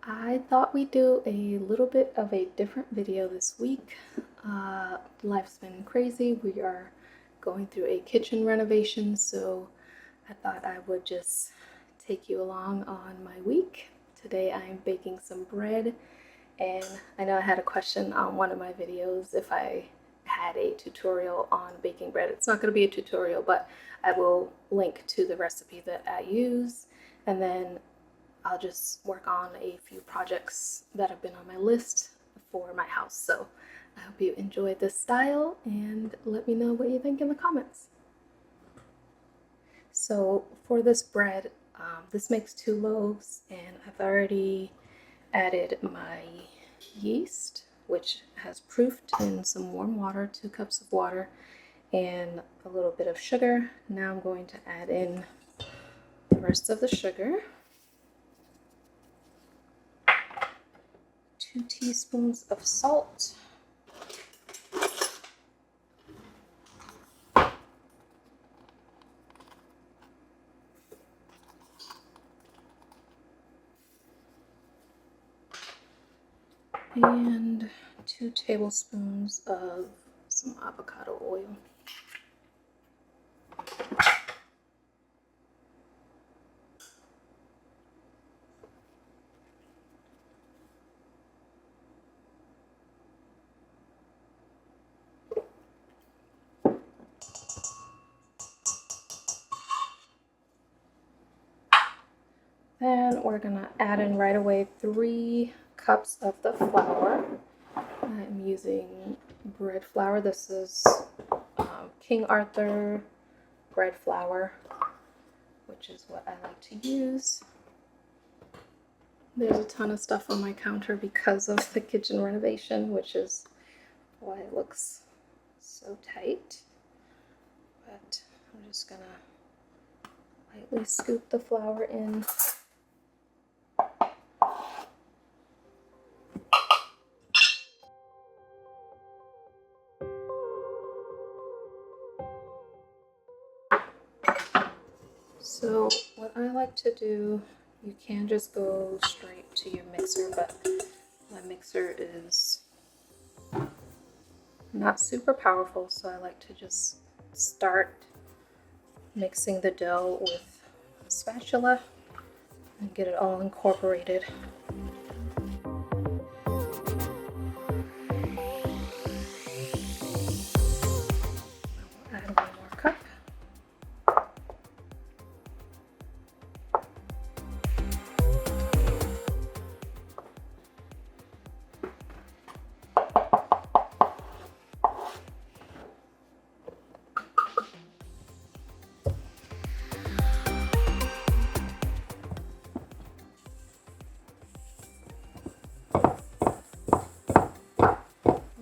I thought we'd do a little bit of a different video this week. Life's been crazy. We are going through a kitchen renovation, so I thought I would just take you along on my week. Today I am baking some bread, and I know I had a question on one of my videos if I had a tutorial on baking bread. It's not going to be a tutorial, but I will link to the recipe that I use, and then I'll just work on a few projects that have been on my list for my house. So I hope you enjoyed this style and let me know what you think in the comments. So for this bread, this makes 2 loaves, and I've already added my yeast, which has proofed in some warm water, 2 cups of water, and a little bit of sugar. Now I'm going to add in the rest of the sugar. 2 teaspoons of salt, and 2 tablespoons of some avocado oil. Then we're gonna add in right away 3 cups of the flour. I'm using bread flour. This is King Arthur bread flour, which is what I like to use. There's a ton of stuff on my counter because of the kitchen renovation, which is why it looks so tight. But I'm just gonna lightly scoop the flour in. So what I like to do, you can just go straight to your mixer, but my mixer is not super powerful, so I like to just start mixing the dough with a spatula and get it all incorporated. Add 1 more cup.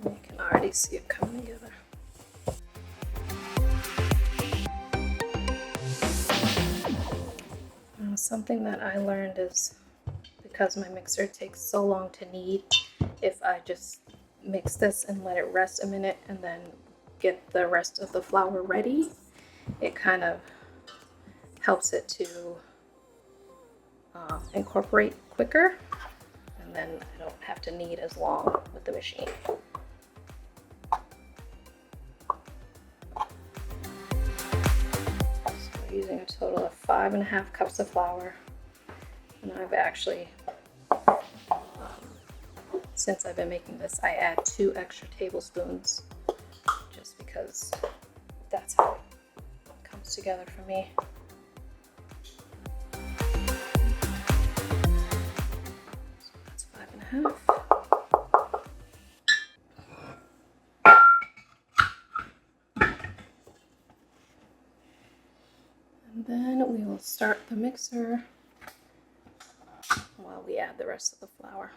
You can already see it coming together. Something that I learned is, because my mixer takes so long to knead, if I just mix this and let it rest a minute and then get the rest of the flour ready, it kind of helps it to incorporate quicker, and then I don't have to knead as long with the machine. So using a total of 5.5 cups of flour, and I've actually, since I've been making this, I add 2 extra tablespoons just because that's how it comes together for me. So that's 5.5. And then we will start the mixer while we add the rest of the flour.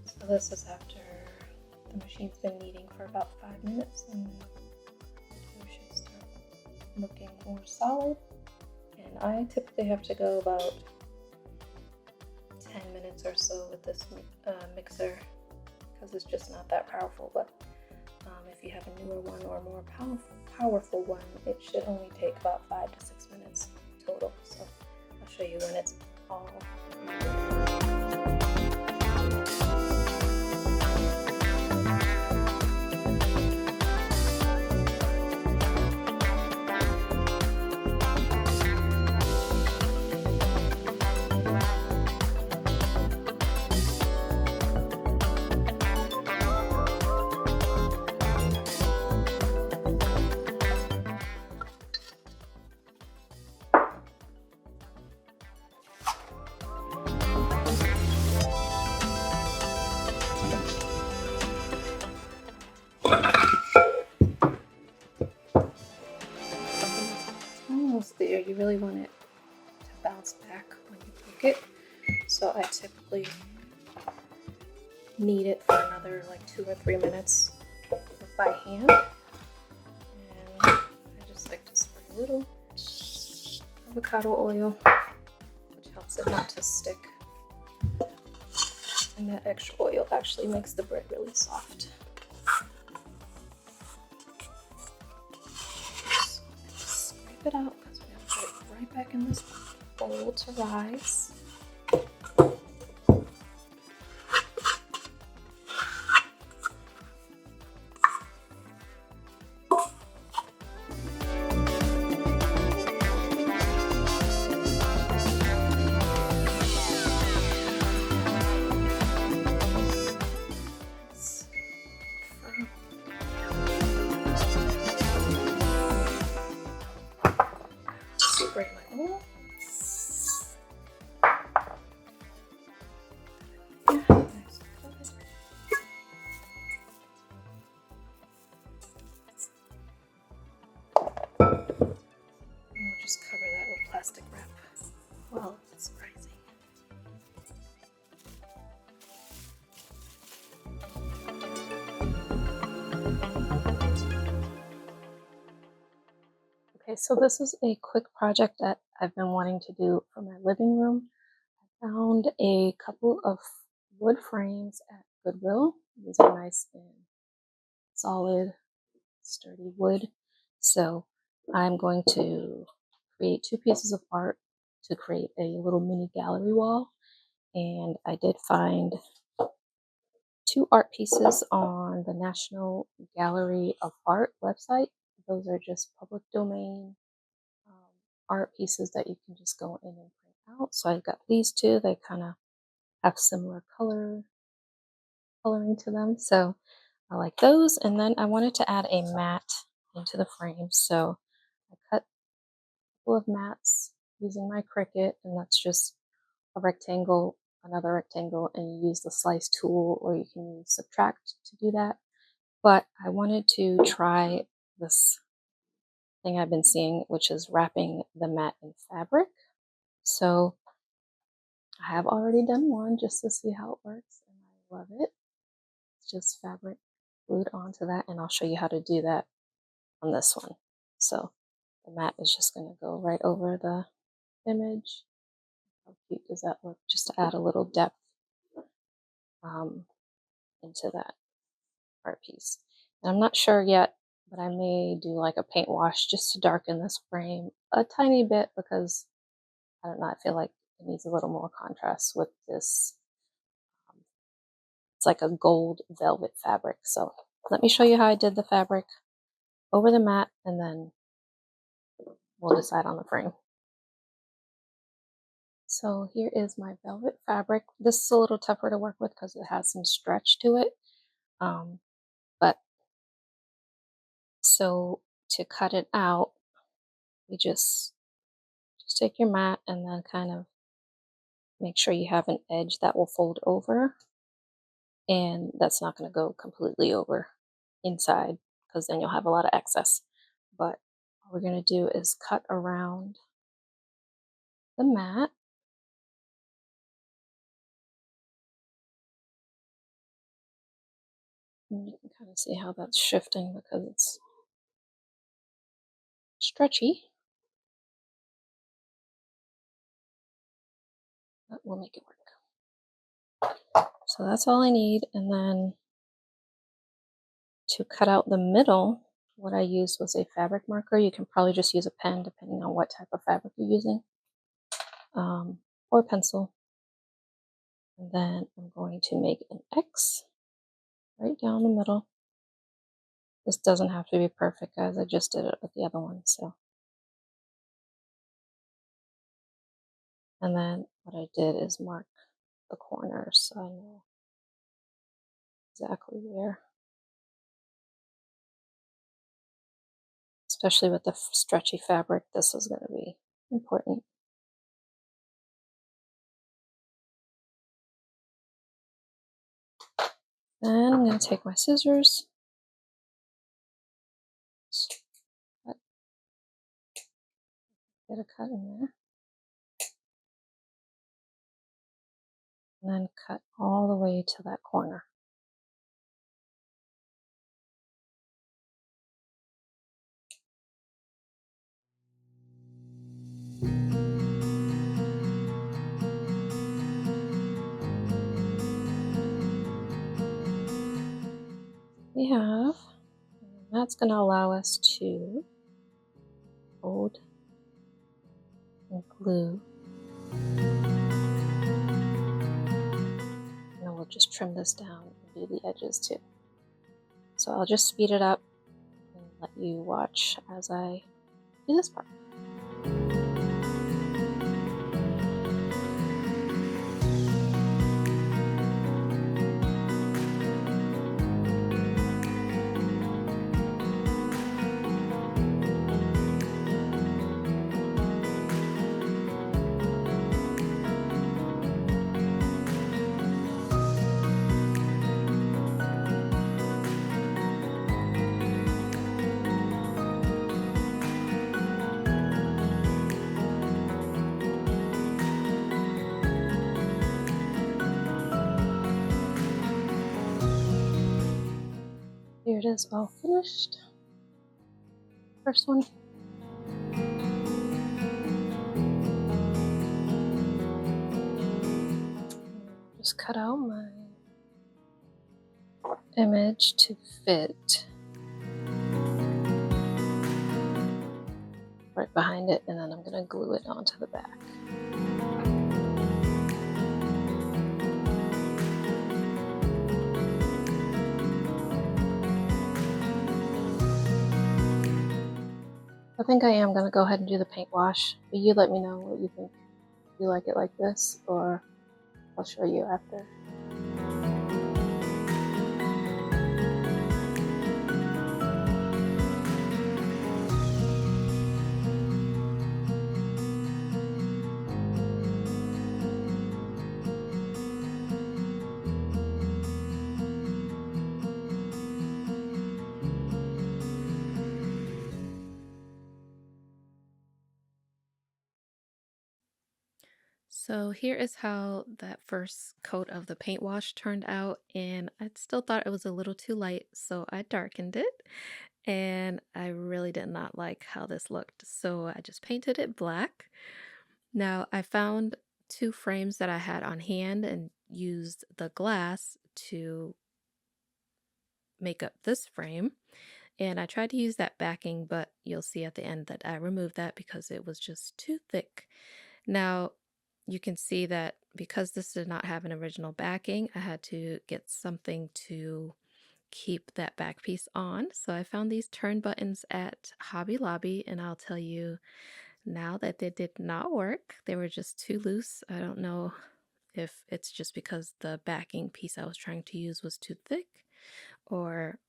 So this is after The machine's been kneading for about 5 minutes, and it should start looking more solid. And I typically have to go about 10 minutes or so with this mixer because it's just not that powerful. But if you have a newer one or a more powerful one, it should only take about 5 to 6 minutes total. So I'll show you when it's all. Almost there. You really want it to bounce back when you cook it. So I typically knead it for another like 2 or 3 minutes by hand. And I just like to spray a little avocado oil, which helps it not to stick. And that extra oil actually makes the bread really soft. So scrape it out because we're going to put it right back in this bowl to rise. Spray my oil. We'll just cover that with plastic wrap while it's rising. Okay, so this is a quick project that I've been wanting to do for my living room. I found a couple of wood frames at Goodwill. These are nice and solid, sturdy wood. So I'm going to create 2 pieces of art to create a little mini gallery wall. And I did find 2 art pieces on the National Gallery of Art website. Those are just public domain art pieces that you can just go in and print out. So I've got these 2. They kind of have similar coloring to them. So I like those. And then I wanted to add a mat into the frame. So I cut a couple of mats using my Cricut, and that's just a rectangle, another rectangle, and you use the slice tool, or you can use subtract to do that. But I wanted to try this thing I've been seeing, which is wrapping the mat in fabric. So I have already done one just to see how it works, and I love it. It's just fabric glued onto that, and I'll show you how to do that on this one. So the mat is just going to go right over the image. How cute does that look? Just to add a little depth into that art piece. And I'm not sure yet, but I may do like a paint wash just to darken this frame a tiny bit because I don't know, I feel like it needs a little more contrast with this. It's like a gold velvet fabric. So let me show you how I did the fabric over the mat, and then we'll decide on the frame. So here is my velvet fabric. This is a little tougher to work with because it has some stretch to it. But so to cut it out, you just take your mat and then kind of make sure you have an edge that will fold over, and that's not going to go completely over inside because then you'll have a lot of excess. But all we're going to do is cut around the mat. And you can kind of see how that's shifting because it's stretchy, but we'll make it work. So that's all I need. And then to cut out the middle, what I used was a fabric marker. You can probably just use a pen depending on what type of fabric you're using, or pencil. And then I'm going to make an X right down the middle. This doesn't have to be perfect, guys. I just did it with the other one. So, and then what I did is mark the corners so I know exactly where, especially with the stretchy fabric, this is going to be important. Then I'm going to take my scissors, get a cut in there, and then cut all the way to that corner. We have, and that's going to allow us to hold and glue. And then we'll just trim this down and do the edges too. So I'll just speed it up and let you watch as I do this part. Here it is, all finished. First one. Just cut out my image to fit right behind it, and then I'm going to glue it onto the back. I think I am going to go ahead and do the paint wash, but you let me know what you think. You like it like this, or I'll show you after. So here is how that first coat of the paint wash turned out, and I still thought it was a little too light, so I darkened it, and I really did not like how this looked, so I just painted it black. Now I found two frames that I had on hand and used the glass to make up this frame, and I tried to use that backing, but you'll see at the end that I removed that because it was just too thick. Now, you can see that because this did not have an original backing, I had to get something to keep that back piece on. So I found these turn buttons at Hobby Lobby, and I'll tell you now that they did not work. They were just too loose. I don't know if it's just because the backing piece I was trying to use was too thick, or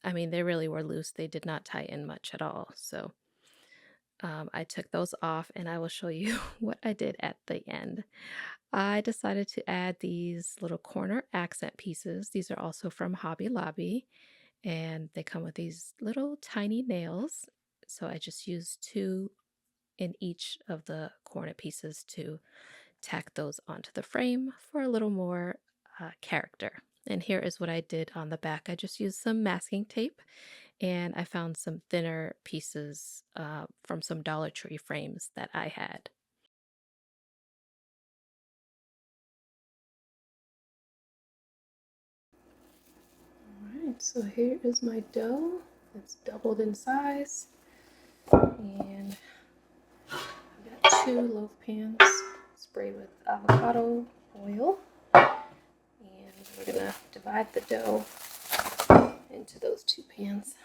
I mean, they really were loose. They did not tighten much at all. So I took those off, and I will show you what I did at the end. I decided to add these little corner accent pieces. These are also from Hobby Lobby, and they come with these little tiny nails. So I just used two in each of the corner pieces to tack those onto the frame for a little more character. And here is what I did on the back. I just used some masking tape and I found some thinner pieces from some Dollar Tree frames that I had. Alright, so here is my dough. It's doubled in size. And I've got 2 loaf pans sprayed with avocado oil. And we're going to divide the dough into those 2 pans.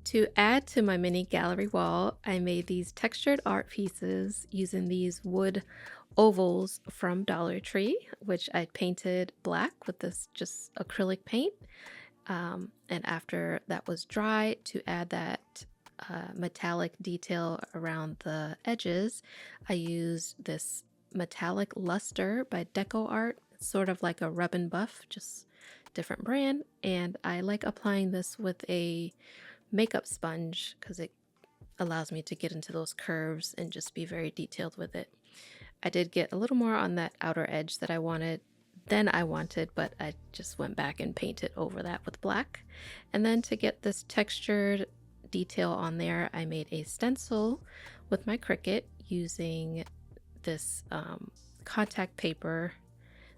To add to my mini gallery wall, I made these textured art pieces using these wood ovals from Dollar Tree, which I painted black with this just acrylic paint. And after that was dry, to add that metallic detail around the edges, I used this metallic luster by Decor. It's sort of like a rub and buff, just different brand. And I like applying this with a makeup sponge because it allows me to get into those curves and just be very detailed with it. I did get a little more on that outer edge that I wanted, but I just went back and painted over that with black. And then to get this textured detail on there, I made a stencil with my Cricut using this contact paper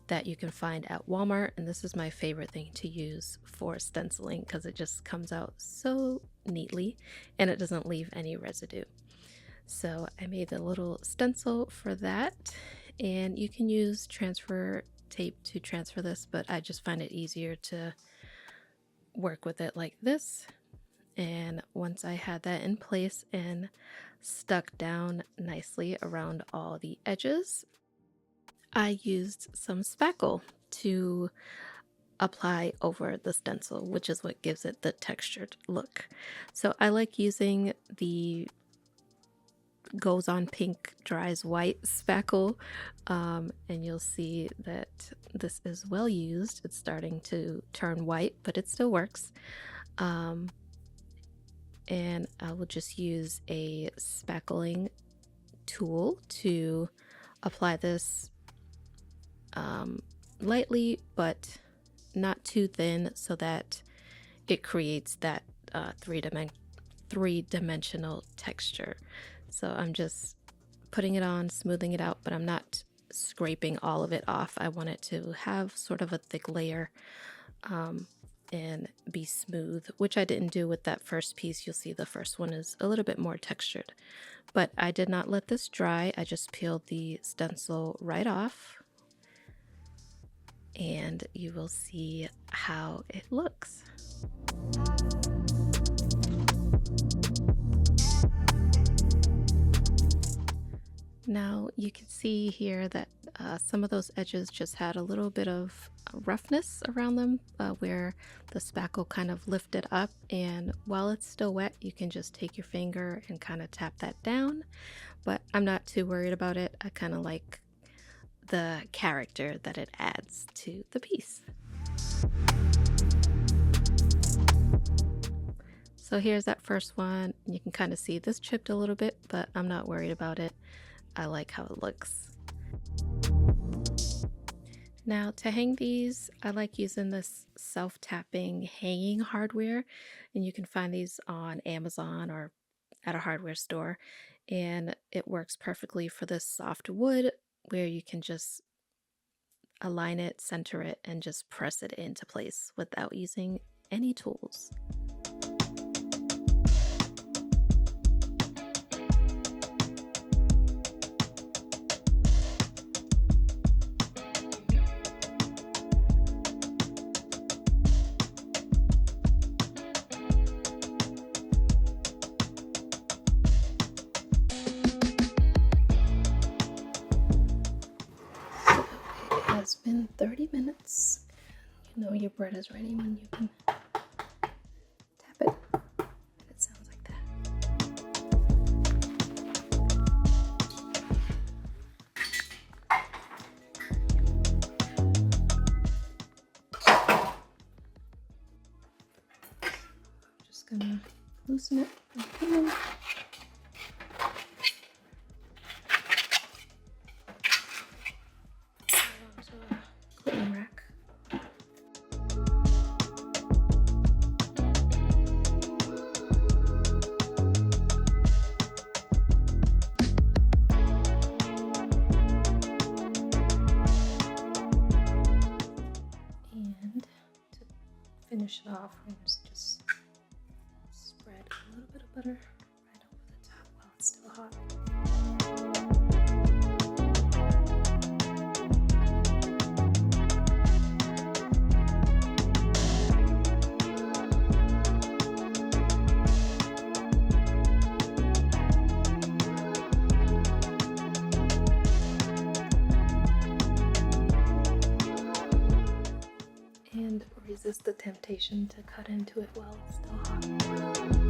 that you can find at Walmart, and this is my favorite thing to use for stenciling because it just comes out so neatly and it doesn't leave any residue. So I made a little stencil for that, and you can use transfer tape to transfer this, but I just find it easier to work with it like this. And once I had that in place and stuck down nicely around all the edges, I used some spackle to apply over the stencil, which is what gives it the textured look. So I like using the Goes on Pink Dries White spackle, and you'll see that this is well used. It's starting to turn white, but it still works. And I will just use a spackling tool to apply this lightly, but not too thin, so that it creates that three-dimensional texture. So I'm just putting it on, smoothing it out, but I'm not scraping all of it off. I want it to have sort of a thick layer and be smooth, which I didn't do with that first piece. You'll see the first one is a little bit more textured, but I did not let this dry. I just peeled the stencil right off, and you will see how it looks. Now you can see here that some of those edges just had a little bit of roughness around them where the spackle kind of lifted up, and while it's still wet you can just take your finger and kind of tap that down, but I'm not too worried about it. I kind of like the character that it adds to the piece. So here's that first one. You can kind of see this chipped a little bit, but I'm not worried about it. I like how it looks. Now to hang these, I like using this self-tapping hanging hardware, and you can find these on Amazon or at a hardware store, and it works perfectly for this soft wood where you can just align it, center it, and just press it into place without using any tools. 30 minutes. You know your bread is ready when you can tap it, and it sounds like that. I'm just gonna loosen it from here. Cleaning rack. And to finish it off, I'm just spread a little bit of butter right over the top while it's still hot. And resist the temptation to cut into it while it's still hot.